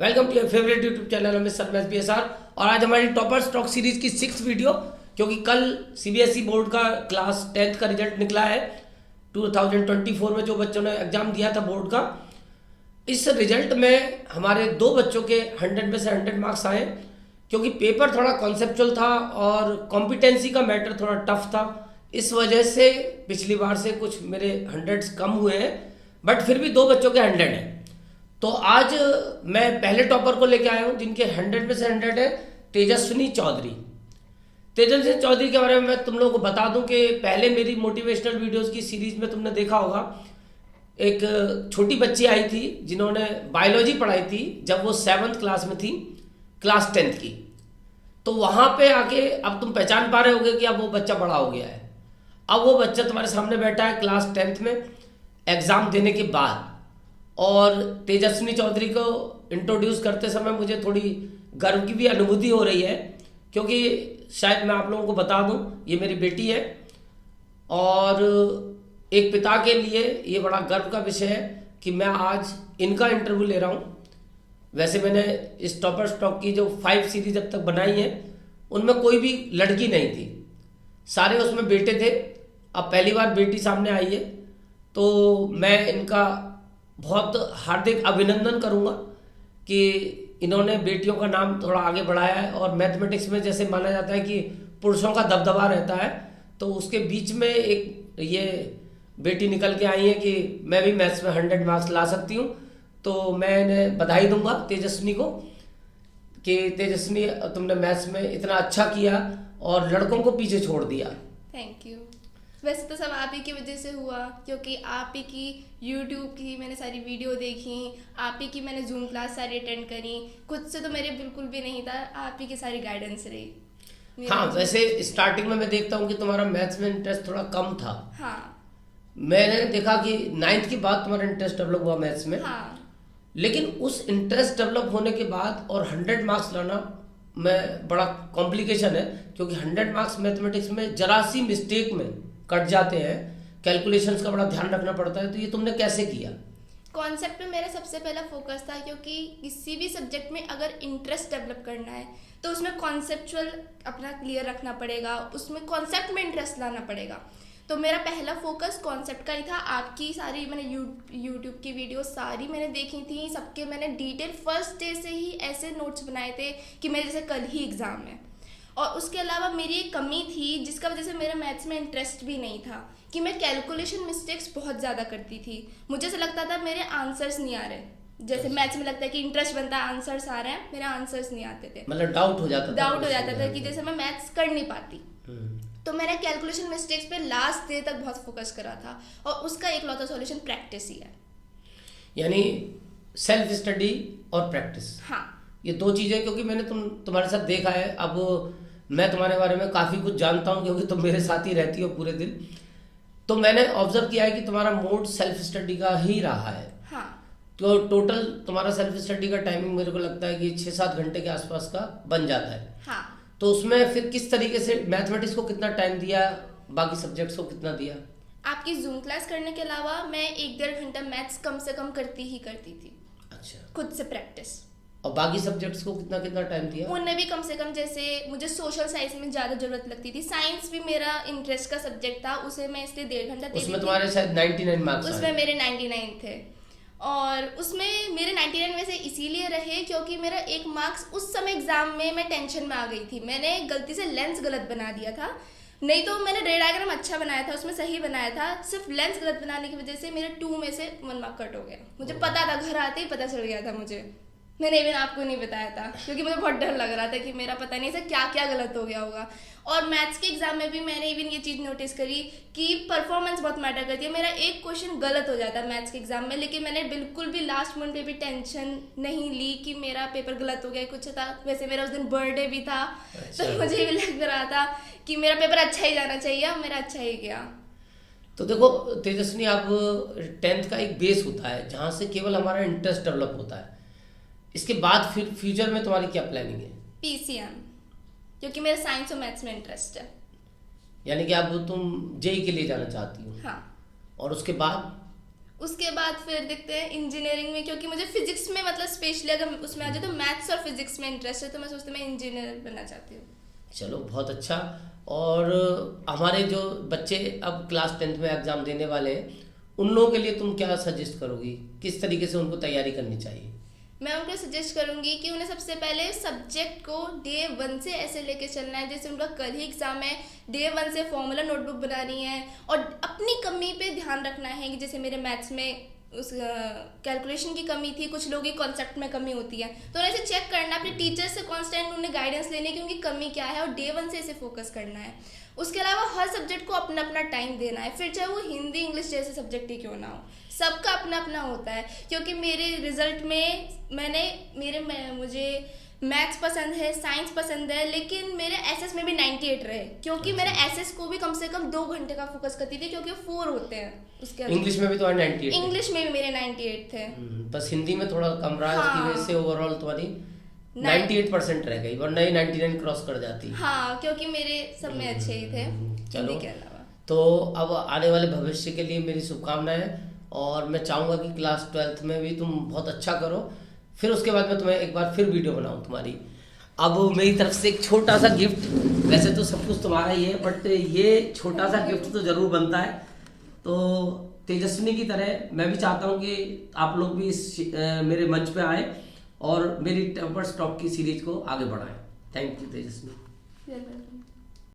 Welcome to your favourite YouTube channel में Sarmesh BSR। और आज हमारी टॉपर स्टॉक सीरीज की 6th वीडियो, क्योंकि कल CBSE बोर्ड का क्लास 10th का रिजल्ट निकला है 2024 में, जो बच्चों ने एग्जाम दिया था बोर्ड का। इस रिजल्ट में हमारे 2 बच्चों के 100 में से 100 मार्क्स आए, क्योंकि पेपर थोड़ा कॉन्सेप्चुअल था और कॉम्पिटेंसी का मैटर थोड़ा टफ था। इस वजह से पिछली बार से कुछ मेरे 100 कम हुए हैं, बट फिर भी 2 बच्चों के 100 हैं। तो आज मैं पहले टॉपर को लेके आया हूँ जिनके 100 में से 100 है, तेजस्विनी चौधरी। तेजस्विनी चौधरी के बारे में मैं तुम लोगों को बता दूं कि पहले मेरी मोटिवेशनल वीडियोस की सीरीज में तुमने देखा होगा, एक छोटी बच्ची आई थी जिन्होंने बायोलॉजी पढ़ाई थी जब वो 7th क्लास में थी, क्लास 10th की। तो वहाँ पे आके अब तुम पहचान पा रहे होगे कि अब वो बच्चा बड़ा हो गया है। अब वो बच्चा तुम्हारे सामने बैठा है क्लास 10th में एग्ज़ाम देने के बाद। और तेजस्विनी चौधरी को इंट्रोड्यूस करते समय मुझे थोड़ी गर्व की भी अनुभूति हो रही है, क्योंकि शायद मैं आप लोगों को बता दूं, ये मेरी बेटी है और एक पिता के लिए ये बड़ा गर्व का विषय है कि मैं आज इनका इंटरव्यू ले रहा हूँ। वैसे मैंने इस टॉपर स्टॉक की जो 5 सीरीज अब तक बनाई है उनमें कोई भी लड़की नहीं थी, सारे उसमें बेटे थे। अब पहली बार बेटी सामने आई है, तो मैं इनका बहुत हार्दिक अभिनंदन करूंगा कि इन्होंने बेटियों का नाम थोड़ा आगे बढ़ाया है। और मैथमेटिक्स में जैसे माना जाता है कि पुरुषों का दबदबा रहता है, तो उसके बीच में एक ये बेटी निकल के आई है कि मैं भी मैथ्स में 100 मार्क्स ला सकती हूँ। तो मैं इन्हें बधाई दूंगा तेजस्विनी को कि तेजस्विनी तुमने मैथ्स में इतना अच्छा किया और लड़कों को पीछे छोड़ दिया। Thank you. वैसे तो सब आप ही की वजह से हुआ, क्योंकि आप ही की YouTube की मैंने सारी वीडियो देखी, आप ही की मैंने जूम क्लास सारी अटेंड करी। खुद से तो मेरे बिल्कुल भी नहीं था, आप ही की सारी गाइडेंस रही। हाँ, वैसे स्टार्टिंग में मैं देखता हूँ कि तुम्हारा मैथ्स में इंटरेस्ट थोड़ा कम था। हाँ, मैंने देखा कि 9th के बाद तुम्हारा इंटरेस्ट डेवलप हुआ मैथ्स में। हाँ, लेकिन उस इंटरेस्ट डेवलप होने के बाद और 100 मार्क्स लाना में बड़ा कॉम्प्लिकेशन है, क्योंकि 100 मार्क्स मैथमेटिक्स में जरा सी मिस्टेक में कट जाते हैं, कैलकुलेशंस का बड़ा ध्यान रखना पड़ता है। तो ये तुमने कैसे किया? कॉन्सेप्ट पे मेरा सबसे पहला फोकस था, क्योंकि किसी भी सब्जेक्ट में अगर इंटरेस्ट डेवलप करना है तो उसमें कॉन्सेप्चुअल अपना क्लियर रखना पड़ेगा, उसमें कॉन्सेप्ट में इंटरेस्ट लाना पड़ेगा। तो मेरा पहला फोकस कॉन्सेप्ट का ही था। आपकी सारी मैंने यूट्यूब की वीडियो सारी मैंने देखी थी, सबके मैंने डिटेल फर्स्ट डे से ही ऐसे नोट्स बनाए थे कि मेरे जैसे कल ही एग्ज़ाम है। और उसके अलावा मेरी एक कमी थी जिसका वजह से मेरा मैथ्स में इंटरेस्ट भी नहीं था, कि मैं कैलकुलेशन मिस्टेक्स बहुत ज़्यादा करती थी। मुझे ऐसा लगता था मेरे आंसर्स नहीं आ रहे, जैसे मैथ्स में लगता है कि इंटरेस्ट बनता है, आंसर्स आ रहे हैं, मेरे आंसर्स नहीं आते थे। मतलब डाउट हो जाता था कि जैसे मैं मैथ्स कर नहीं पाती। तो मैंने कैलकुलेशन मिस्टेक्स पे लास्ट डे तक बहुत फोकस करा था, और उसका एक लौता सॉल्यूशन प्रैक्टिस ही है। यानी सेल्फ स्टडी और प्रैक्टिस, हाँ, ये 2 चीज़ें। क्योंकि मैंने तुम्हारे साथ देखा है, अब मैं तुम्हारे बारे में काफ़ी कुछ जानता हूँ क्योंकि तुम मेरे साथ ही रहती हो पूरे दिन। तो मैंने ऑब्जर्व किया है कि तुम्हारा मोड सेल्फ स्टडी का ही रहा है। हाँ, तो टोटल तुम्हारा सेल्फ स्टडी का टाइमिंग मेरे को लगता है कि 6-7 घंटे के आसपास का बन जाता है। हाँ। तो उसमें फिर किस तरीके से मैथमेटिक्स को कितना टाइम दिया, बाकी सब्जेक्ट्स को कितना दिया? आपकी जूम क्लास करने के अलावा मैं 1-1.5 घंटा मैथ्स कम से कम करती थी। अच्छा। खुद से प्रैक्टिस। और बाकी सब्जेक्ट्स को कितना कितना टाइम दिया? उनमें भी कम से कम, जैसे मुझे सोशल साइंस में ज़्यादा ज़रूरत लगती थी, साइंस भी मेरा इंटरेस्ट का सब्जेक्ट था, उसे मैं इसलिए 1.5 घंटा देती थी। उसमें तुम्हारे शायद 99 मार्क्स आए। उसमें मेरे 99 थे, और उसमें मेरे 99 में से इसीलिए रहे क्योंकि मेरा 1 मार्क्स उस समय एग्जाम में मैं टेंशन में आ गई थी। मैंने गलती से लेंस गलत बना दिया था, नहीं तो मैंने रे डायग्राम अच्छा बनाया था, उसमें सही बनाया था, सिर्फ लेंस गलत बनाने की वजह से मेरे 2 में से 1 मार्क कट हो गया। मुझे पता था, घर आते ही पता चल गया था मुझे। मैंने इवन आपको नहीं बताया था क्योंकि मुझे बहुत डर लग रहा था कि मेरा पता नहीं ऐसा क्या क्या गलत हो गया होगा। और मैथ्स के एग्जाम में भी मैंने इवन ये चीज़ नोटिस करी कि परफॉर्मेंस बहुत मैटर करती है। मेरा एक क्वेश्चन गलत हो जाता है मैथ्स के एग्जाम में, लेकिन मैंने बिल्कुल भी लास्ट मोमेंट पे भी टेंशन नहीं ली कि मेरा पेपर गलत हो गया कुछ था। वैसे मेरा उस दिन बर्थडे भी था, तो मुझे भी लग रहा था कि मेरा पेपर अच्छा ही जाना चाहिए, मेरा अच्छा ही गया। तो देखो तेजस्विनी, अब 10th का एक बेस होता है जहाँ से केवल हमारा इंटरेस्ट डेवलप होता है। इसके बाद फिर फ्यूचर में तुम्हारी क्या प्लानिंग है? PCM, क्योंकि मेरा साइंस और मैथ्स में इंटरेस्ट है। यानी कि अब तुम JEE के लिए जाना चाहती हो? हाँ। और उसके बाद? उसके बाद फिर देखते हैं इंजीनियरिंग में, क्योंकि मुझे फिजिक्स में मतलब स्पेशली अगर उसमें आ जाए तो मैथ्स और फिजिक्स में इंटरेस्ट है, तो मैं सोचती हूँ मैं इंजीनियर बनना चाहती हूँ। चलो बहुत अच्छा। और हमारे जो बच्चे अब क्लास 10th में एग्जाम देने वाले हैं, उन लोगों के लिए तुम क्या सजेस्ट करोगी, किस तरीके से उनको तैयारी करनी चाहिए? मैं उनको सजेस्ट करूंगी कि उन्हें सबसे पहले सब्जेक्ट को डे 1 से ऐसे लेके चलना है जैसे उनका कल ही एग्जाम है, डे 1 से फॉर्मूला नोटबुक बनानी है और अपनी कमी पे ध्यान रखना है कि जैसे मेरे मैथ्स में उस कैलकुलेशन की कमी थी, कुछ लोगों की कॉन्सेप्ट में कमी होती है, तो उन्हें इसे चेक करना, अपने टीचर से कांस्टेंट उन्हें गाइडेंस लेने की उनकी कमी क्या है और डे 1 से इसे फोकस करना है। उसके अलावा हर सब्जेक्ट को अपना अपना टाइम देना है, फिर चाहे वो हिंदी इंग्लिश जैसे सब्जेक्ट ही क्यों ना हो, सबका अपना अपना होता है। क्योंकि मेरे रिजल्ट में मुझे मैथ्स पसंद है, साइंस पसंद है, लेकिन मेरे एसएस में भी 98 रहे, क्योंकि मेरे एसएस को भी कम से कम 2 घंटे का फोकस करती थी, क्योंकि 4 होते हैं उसके। इंग्लिश में भी तो 98? इंग्लिश में भी मेरे 98 थे। बस हिंदी में थोड़ा कम रहा, हाँ। इसकी वजह से ओवरऑल तुम्हारी 98% रह गई, वरना ही 99 क्रॉस कर जाती। हाँ, क्योंकि मेरे सब में अच्छे ही थे चलो, हिंदी के अलावा। तो अब आने वाले भविष्य के लिए मेरी शुभकामनाएं, और मैं चाहूँगा कि क्लास 12th में भी तुम बहुत अच्छा करो, फिर उसके बाद मैं तुम्हें एक बार फिर वीडियो बनाऊँ तुम्हारी। अब मेरी तरफ से एक छोटा सा गिफ्ट, वैसे तो सब कुछ तुम्हारा ही है, बट ये छोटा सा गिफ्ट तो जरूर बनता है। तो तेजस्विनी की तरह मैं भी चाहता हूँ कि आप लोग भी इस मेरे मंच पे आए और मेरी टॉपर्स टॉप की सीरीज को आगे बढ़ाएं। Thank you Tejaswini.